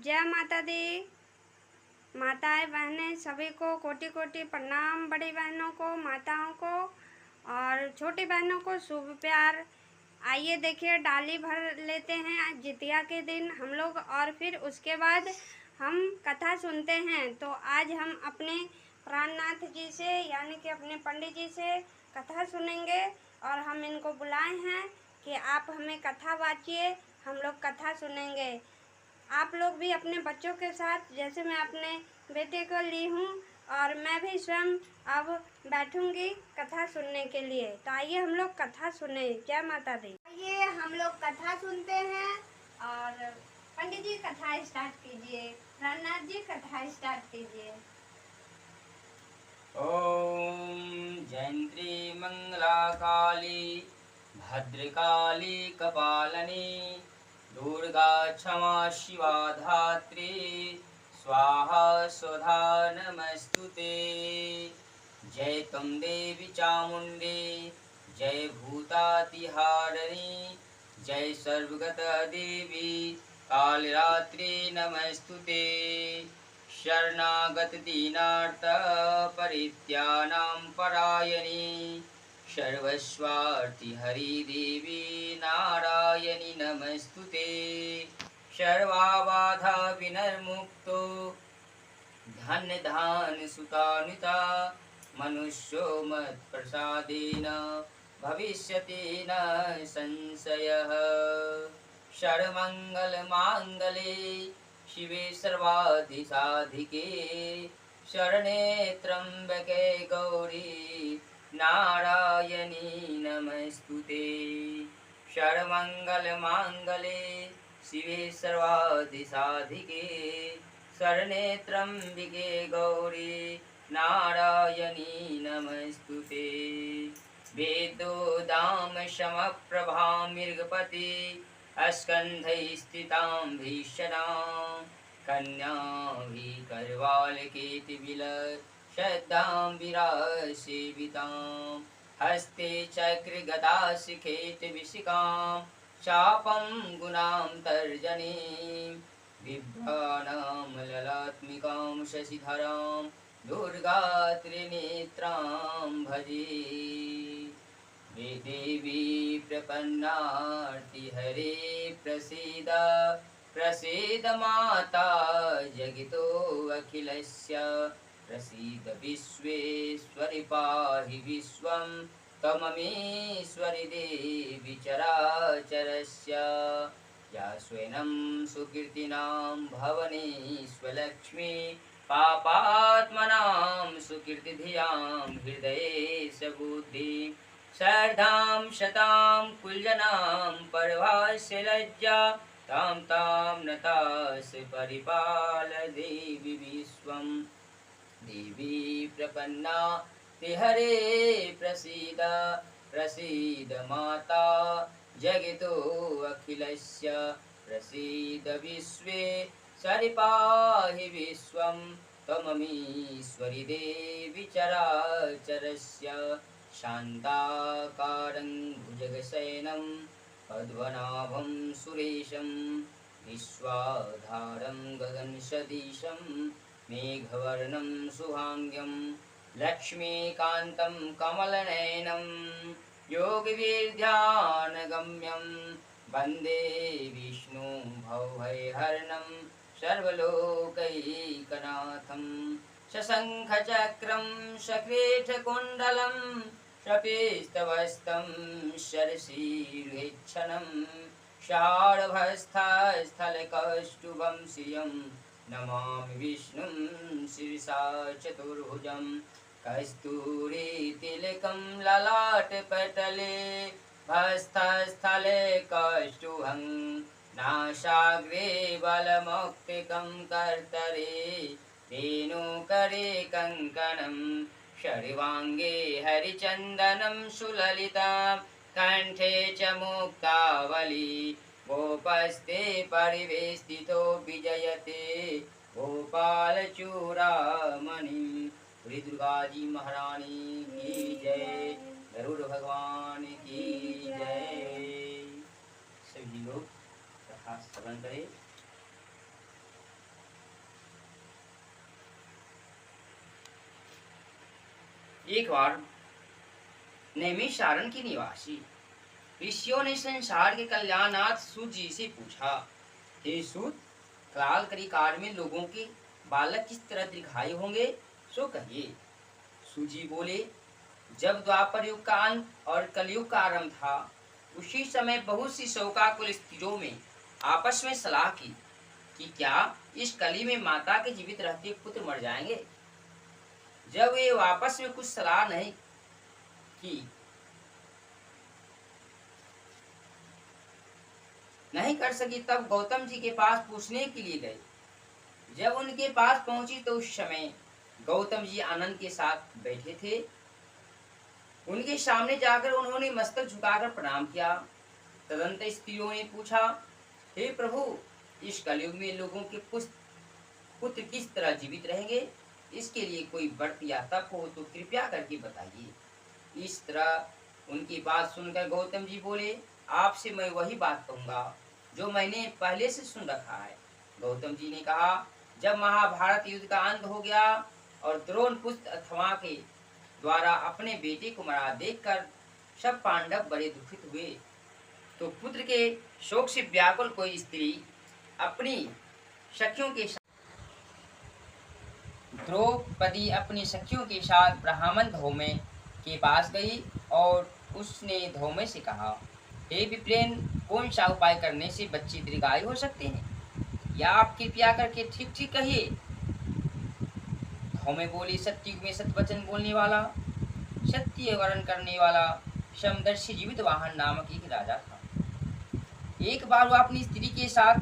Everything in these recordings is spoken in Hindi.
जय माता दी। माताएं बहनें सभी को कोटि कोटि प्रणाम। बड़ी बहनों को, माताओं को और छोटी बहनों को शुभ प्यार। आइए देखिए, डाली भर लेते हैं आज जितिया के दिन हम लोग, और फिर उसके बाद हम कथा सुनते हैं। तो आज हम अपने प्राणनाथ जी से यानी कि अपने पंडित जी से कथा सुनेंगे, और हम इनको बुलाए हैं कि आप हमें कथा वाचिए, हम लोग कथा सुनेंगे। आप लोग भी अपने बच्चों के साथ, जैसे मैं अपने बेटे को ली हूँ, और मैं भी स्वयं अब बैठूंगी कथा सुनने के लिए। तो आइए हम लोग कथा सुने। जय माता दी। आइए हम लोग कथा सुनते हैं, और पंडित जी कथा स्टार्ट कीजिए। प्राणनाथ जी कथा स्टार्ट कीजिए। ॐ जयन्त्री मंगला काली भद्रकाली कपालिनी दुर्गा क्षमा शिवा धात्री स्वाहा स्वधा नमस्तुते। जय तुम देवी चामुण्डे जय भूतातिहारिणी जय सर्वगता देवी कालरात्रि नमस्तुते। शरणागत दीनार्थ परित्यानां परायणी सर्वस्वार्थी हरि देवी नारायणी नमस्तुते। सर्वाबाधा विनिर्मुक्तो धन्य धान्य सुतानुता मनुष्यो मत्प्रसादेन भविष्यति न संशयः। सर्वमङ्गलमाङ्गल्ये शिवे सर्वाधिसाधिके शरणे त्र्यम्बके गौरी नारायणी नमस्तुते। सर्वमङ्गलमाङ्गल्ये शिवे सर्वाधिसाधिके शरणे त्र्यम्बके गौरी नारायणी नमस्तुते। वेदोदाम समप्रभां मृगपति स्कन्धैः स्थितां भीषणां कन्याभिकरवालकेतविलसद्दां विरासेवितां हस्ते चक्रगदाशिखेतविशिखां चापं गुणां तर्जनीं बिभ्राणां ललात्मिकां शशिधरां दुर्गा त्रिनेत्रां भजे। हे देवी प्रपन्नार्ति हरे प्रसीद प्रसीद माता जगतो अखिलस्य प्रसीद विश्वेश्वरि पाहि विश्वं त्वममीश्वरि देवी चराचरस्य। या स्वयं सुकीर्तिनां भवनेष्वलक्ष्मी पापात्मनां सुकीर्तिधियां हृदये सबुद्धिं शर्धां शतां कुलजनां परभास्य लज्जा तां तां नतास परिपाल देवी विश्वं। देवी प्रपन्ना ते हरे प्रसीद प्रसीद माता जगतो अखिलस्य प्रसीद विश्वे सरिपाहि विश्वं त्वममीश्वरि देवी चराचरस्य। शान्ताकारं भुजगशयनं पद्मनाभं सुरेशं विश्वाधारं गगनसदृशं मेघवर्णं शुभाङ्गं लक्ष्मीकान्तं कमलनयनं योगिविद्यानगम्यं वन्दे विष्णुं भवभयहरणं सर्वलोकैकनाथं। शशङ्खचक्रं शक्रेशकुण्डलं शपिस्तवस्तं शरशिरुहेक्षणं शार्भस्थस्थलकौस्तुभं श्रियं नमामि विष्णुं शिरसा चतुर्भुजं। कस्तूरीतिलकं ललाटपटले भस्थस्थले कौस्तुभं नासाग्रे बलमौक्तिकं कर्तरे धेनुकरे कङ्कणं शर्वाङ्गे हरिचन्दनं सुललितां कण्ठे च मुक्तावली गोपस्ते परिवेष्टितो विजयते गोपालचूड़ामणिं। श्री दुर्गा जी महारानी की जय, गरुड़ भगवान की जय। सभी लोग कथा श्रवण करें। एक बार नैमिषारण्य के निवासी ऋषियों ने संसार के कल्याणार्थ सूत जी से पूछा, हे सूत, काल करी काल में लोगों के बालक किस तरह दीर्घायु होंगे, सो कहिए। सूत जी बोले, जब द्वापर युग का अंत और कलयुग का आरंभ था, उसी समय बहुत सी शोकाकुल स्त्रियों में आपस में सलाह की कि क्या इस कली में माता के जीवित रहते पुत्र मर जाएंगे। जब वे आपस में कुछ सलाह नहीं कर सकी, तब गौतम जी के पास पूछने के लिए गए। जब उनके पास पहुंची तो उस समय गौतम जी आनंद के साथ बैठे थे। उनके सामने जाकर उन्होंने मस्तक झुकाकर प्रणाम किया। तदंतर स्त्रियों ने पूछा, हे प्रभु, इस कलयुग में लोगों के पुत्र किस तरह जीवित रहेंगे, इसके लिए कोई व्रत या तप हो तो कृपया करके बताइए। इस तरह उनकी बात सुनकर गौतम जी बोले, आपसे मैं वही बात कहूँगा जो मैंने पहले से सुन रखा है। गौतम जी ने कहा, जब महाभारत युद्ध का अंत हो गया और द्रोण पुत्र अथवा के द्वारा अपने बेटे को मरा देखकर सब पांडव बड़े दुखित हुए, तो पुत्र के शोक से व्याकुल कोई स्त्री अपनी सखियों के साथ द्रौपदी अपनी सखियों के साथ ब्राह्मण धौम्य के पास गई और उसने धौम्य से कहा, हे विप्रेन, कौन सा उपाय करने से बच्चे दीर्घायु हो सकते हैं, या आप कृपया करके ठीक ठीक कहिए। धौम्य बोली, सत्युग में सतवचन बोलने वाला, सत्य वर्ण करने वाला समदर्शी जीवित वाहन नामक एक राजा था। एक बार वह अपनी स्त्री के साथ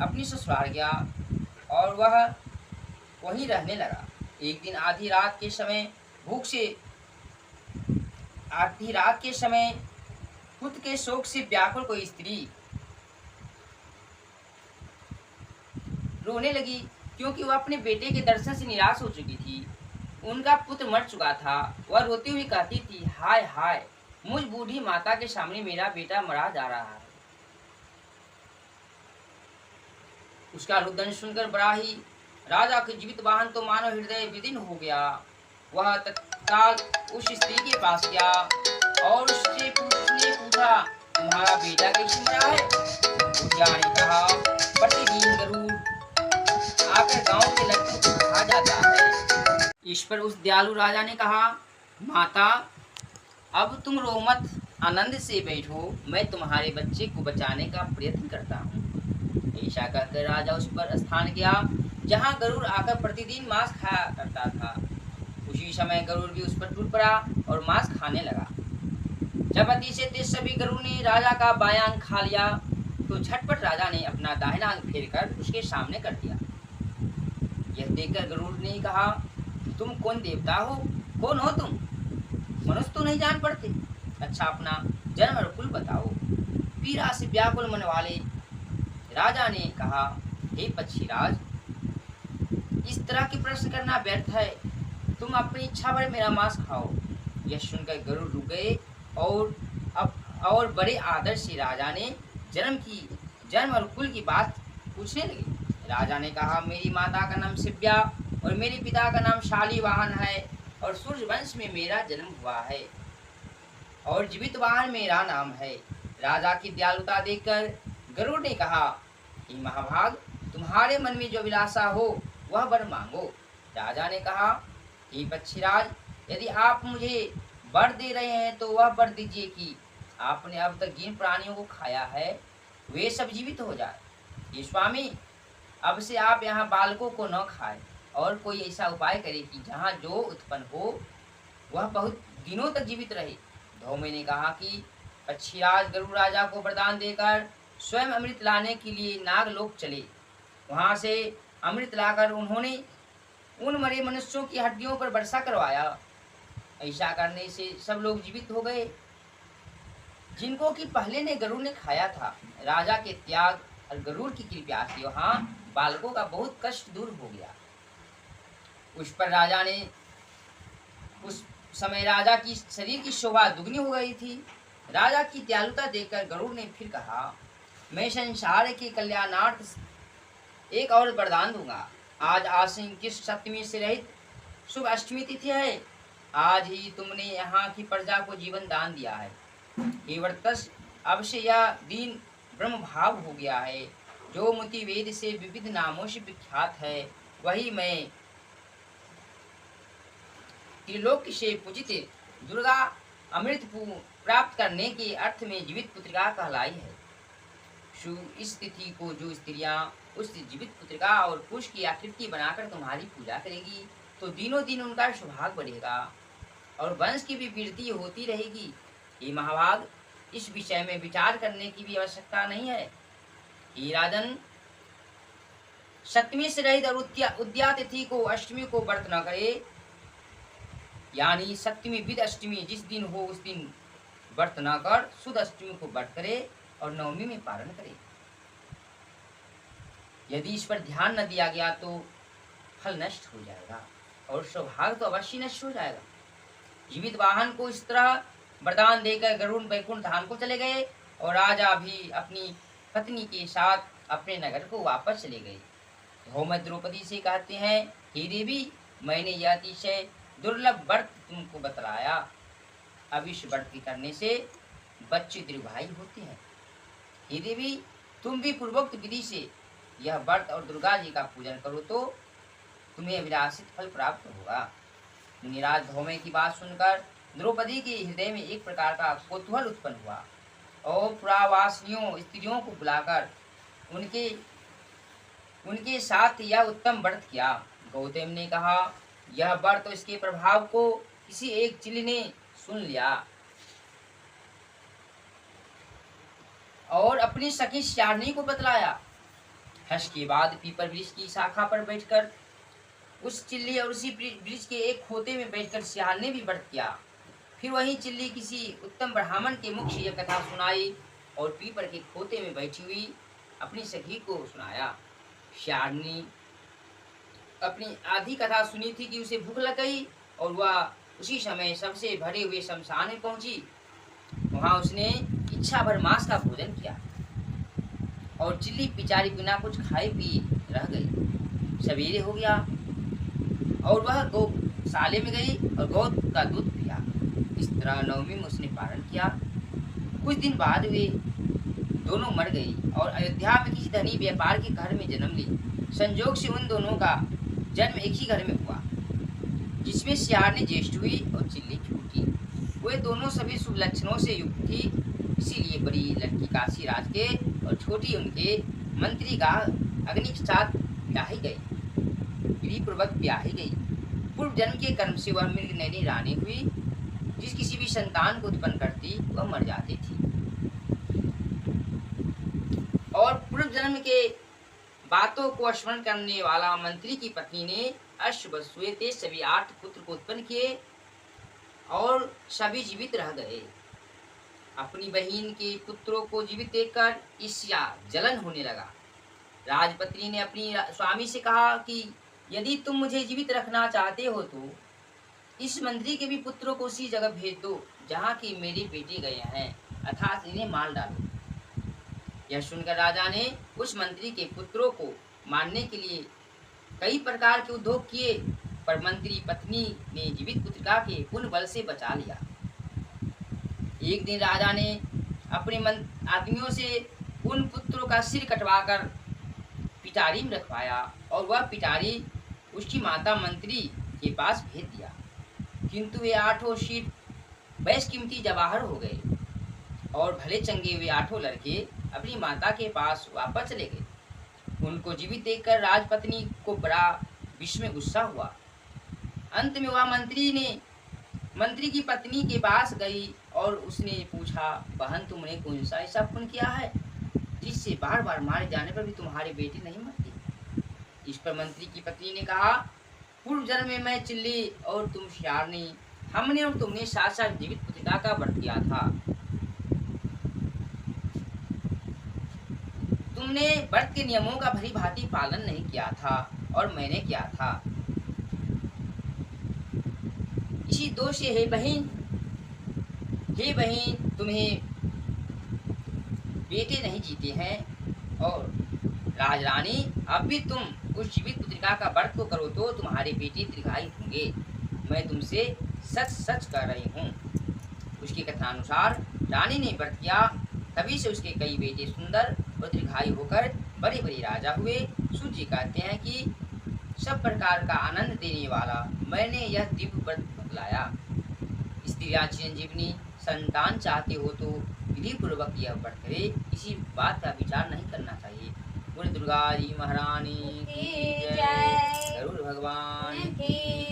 अपनी ससुराल गया और वह वहीं रहने लगा। एक दिन आधी रात के समय खुद के शोक से व्याकुल कोई स्त्री रोने लगी, क्योंकि वह अपने बेटे के दर्शन से निराश हो चुकी थी। उनका पुत्र मर चुका था। वह रोती हुई कहती थी, हाय हाय, मुझ बूढ़ी माता के सामने मेरा बेटा मरा जा रहा है। उसका रुदन सुनकर बड़ा ही राजा के जीवित वाहन तो मानव हृदय विदीर्ण हो गया। वह तत्काल उस स्त्री के पास गया और उससे पूछा, तुम्हारा बेटा कैसे मरा है। ने कहा, प्रतिदिन गरुड़ आकर गांव के लड़कों को खा जाता है। इस पर उस दयालु राजा ने कहा, माता, अब तुम रो मत, आनंद से बैठो, मैं तुम्हारे बच्चे को बचाने का प्रयत्न करता हूँ। ऐसा कहकर राजा उस पर स्थान गया जहाँ गरुड़ आकर प्रतिदिन मांस खाया करता था। उसी समय गरुड़ भी उस पर टूट पड़ा और मांस खाने लगा। जब अति से तेज सभी गरुड़ ने राजा का बायां अंग खा लिया तो झटपट राजा ने अपना दाहिना अंग फेरकर उसके सामने कर दिया। यह देखकर गरुड़ ने कहा, तुम कौन देवता हो, कौन हो तुम, मनुष्य तो नहीं जान पड़ते, अच्छा अपना जन्म और कुल बताओ। पीड़ा से व्याकुल मन वाले राजा ने कहा, हे पक्षीराज, इस तरह के प्रश्न करना व्यर्थ है, तुम अपनी इच्छा भर मेरा मांस खाओ। यह सुनकर गरुड़ रुक गए और बड़े आदर से राजा ने जन्म और कुल की बात पूछने लगे। राजा ने कहा, मेरी माता का नाम शिव्या और मेरे पिता का नाम शालिवाहन है और सूर्यवंश में मेरा जन्म हुआ है और जीवित वाहन मेरा नाम है। राजा की दयालुता देखकर गरुड़ ने कहा, कि महाभाग, तुम्हारे मन में जो अभिलाषा हो वह वर मांगो। राजा ने कहा, हे पक्षीराज, यदि आप मुझे वर दे रहे हैं तो वह वर दीजिए कि आपने अब तक जिन प्राणियों को खाया है वे सब जीवित हो जाए। ये स्वामी, अब से आप यहाँ बालकों को न खाए और कोई ऐसा उपाय करे कि जहाँ जो उत्पन्न हो वह बहुत दिनों तक जीवित रहे। धौम्य ने कहा कि पक्षीराज गरुड़ राजा को वरदान देकर स्वयं अमृत लाने के लिए नागलोक चले। वहां से अमृत लाकर उन्होंने उन मरे मनुष्यों की हड्डियों पर वर्षा करवाया। ऐसा करने से सब लोग जीवित हो गए जिनको कि पहले ने गरुड़ ने खाया था। राजा के त्याग और गरुड़ की कृपा से वहां बालकों का बहुत कष्ट दूर हो गया। उस समय राजा की शरीर की शोभा दुगनी हो गई थी। राजा की दयालुता देखकर गरुड़ ने फिर कहा, मैं संसार के कल्याणार्थ एक और वरदान दूंगा। आज आश्विन की सप्तमी से रहित शुभ अष्टमी तिथि है। आज ही तुमने यहाँ की प्रजा को जीवन दान दिया है। हे वर्तस, अब से यह दीन ब्रह्म भाव हो गया है, जो मुति वेद से विविध नामों से विख्यात है। वही मैं त्रिलोक से पूजित दुर्गा अमृत प्राप्त करने के अर्थ में जीवित पुत्रिका कहलाई है। इस तिथि को जो स्त्रियां उस जीवित पुत्रिका और पुरुष की आकृति बनाकर तुम्हारी पूजा करेगी, तो दिनों दिन उनका सौभाग्य बढ़ेगा और वंश की भी वृद्धि होती रहेगी। हे महाभाग, इस विषय में विचार करने की भी आवश्यकता नहीं है। हे राजन, सप्तमी से रहित और उद्या तिथि को अष्टमी को व्रत न करे, यानी सप्तमी विद अष्टमी जिस दिन हो उस दिन व्रत न कर शुद्ध अष्टमी को व्रत करे और नवमी में पारण करे। यदि इस पर ध्यान न दिया गया तो फल नष्ट हो जाएगा और सौभाग्य तो अवश्य नष्ट हो जाएगा। जीवित वाहन को इस तरह वरदान देकर गरुड़ वैकुंठ धाम को चले गए और राजा भी अपनी पत्नी के साथ अपने नगर को वापस चले गए। धौम्य द्रौपदी से कहते हैं, हे देवी, मैंने यह अतिशय दुर्लभ व्रत तुमको बतलाया। अब इस व्रत के करने से बच्चे दीर्घायु होते हैं। हे देवी, तुम भी पूर्वोक्त विधि से यह व्रत और दुर्गा जी का पूजन करो तो तुम्हें अभिलाषित फल प्राप्त होगा। मुनिराज धौम्य की बात सुनकर द्रौपदी के हृदय में एक प्रकार का कौतूहल उत्पन्न हुआ और पुरावासियों स्त्रियों को बुलाकर उनके साथ यह उत्तम व्रत किया। गौतम ने कहा, यह व्रत तो इसके प्रभाव को किसी एक चिल्ली ने सुन लिया और अपनी सखी श्यारणी को बतलाया। हर्ष के बाद पीपल वृक्ष की शाखा पर बैठकर उस चिल्ली और उसी वृक्ष के एक खोते में बैठकर श्याल ने भी व्रत किया। फिर वही चिल्ली किसी उत्तम ब्राह्मण के मुख से यह कथा सुनाई और पीपल के खोते में बैठी हुई अपनी सखी को सुनाया। श्याल ने अपनी आधी कथा सुनी थी कि उसे भूख लग गई और वह उसी समय सबसे भरे हुए शमशान में पहुंची। वहां उसने इच्छा भर मांस का भोजन किया और चिल्ली बेचारी बिना कुछ खाए पिए रह गई। सवेरे हो गया और वह गौशाले में गई और गौ का दूध पिया। इस तरह नवमी में उसने पारण किया। कुछ दिन बाद वे दोनों मर गई और अयोध्या में किसी धनी व्यापार के घर में जन्म ली। संयोग से उन दोनों का जन्म एक ही घर में हुआ, जिसमें श्यार ने ज्येष्ठ हुई और चिल्ली छोटी। वे दोनों सभी शुभ लक्षणों से युक्त थी, इसीलिए बड़ी लड़की काशी राज के और छोटी उनके मंत्री का अग्नि के साथ ब्याही गई, विधि पूर्वक ब्याही गई। पूर्व जन्म के कर्म से वह मृग नैनी रानी हुई, जिस किसी भी संतान को उत्पन्न करती वह मर जाती थी। और पूर्व जन्म के बातों को स्मरण करने वाला मंत्री की पत्नी ने अश्वश्वेत सभी 8 पुत्र को उत्पन्न किए और सभी जीवित रह गए। अपनी बहन के पुत्रों को जीवित देखकर ईर्ष्या जलन होने लगा। राजपत्नी ने अपनी स्वामी से कहा कि यदि तुम मुझे जीवित रखना चाहते हो तो इस मंत्री के भी पुत्रों को उसी जगह भेज दो जहाँ की मेरे बेटे गए हैं, अर्थात इन्हें मार डालो। यह सुनकर राजा ने उस मंत्री के पुत्रों को मारने के लिए कई प्रकार के उद्योग किए, पर मंत्री पत्नी ने जीवित पुत्रिका के पुण्य बल से बचा लिया। एक दिन राजा ने अपने आदमियों से उन पुत्रों का सिर कटवाकर पिटारी में रखवाया और वह पिटारी उसकी माता मंत्री के पास भेज दिया, किंतु वे 8 सिर बेशकीमती जवाहर हो गए और भले चंगे हुए 8 लड़के अपनी माता के पास वापस चले गए। उनको जीवित देखकर राजपत्नी को बड़ा विस्मय गुस्सा हुआ। अंत में वह मंत्री की पत्नी के पास गई और उसने पूछा, बहन तुमने कौन सा ऐसा पुण्य किया है जिससे बार बार मारे जाने पर भी तुम्हारे बेटे नहीं मरते। इस पर मंत्री की पत्नी ने कहा, पूर्व जन्म में मैं चिल्ली और तुम श्यारनी, हमने और तुमने साथ साथ जीवित पुत्रिका का व्रत किया था। तुमने व्रत के नियमों का भली भांति पालन नहीं किया था और मैंने किया था। इसी दोष से हे बहन तुम्हें बेटे नहीं जीते हैं। और राजरानी, अब भी तुम उस जीवित पुत्रिका का व्रत को करो तो तुम्हारे बेटे दीर्घायु होंगे। मैं तुमसे सच सच कह रही हूँ। उसकी कथनानुसार रानी ने व्रत किया, तभी से उसके कई बेटे सुंदर और दीर्घायु होकर बड़े बड़े राजा हुए। सूत जी कहते हैं कि सब प्रकार का आनंद देने वाला मैंने यह दिव्य व्रत बतलाया। स्त्रियां चिरंजीवनी संतान चाहते हो तो विधि पूर्वक यह व्रत करे, इसी बात का विचार नहीं करना चाहिए। बोले दुर्गा जी महारानी की जय, गरुड़ भगवान की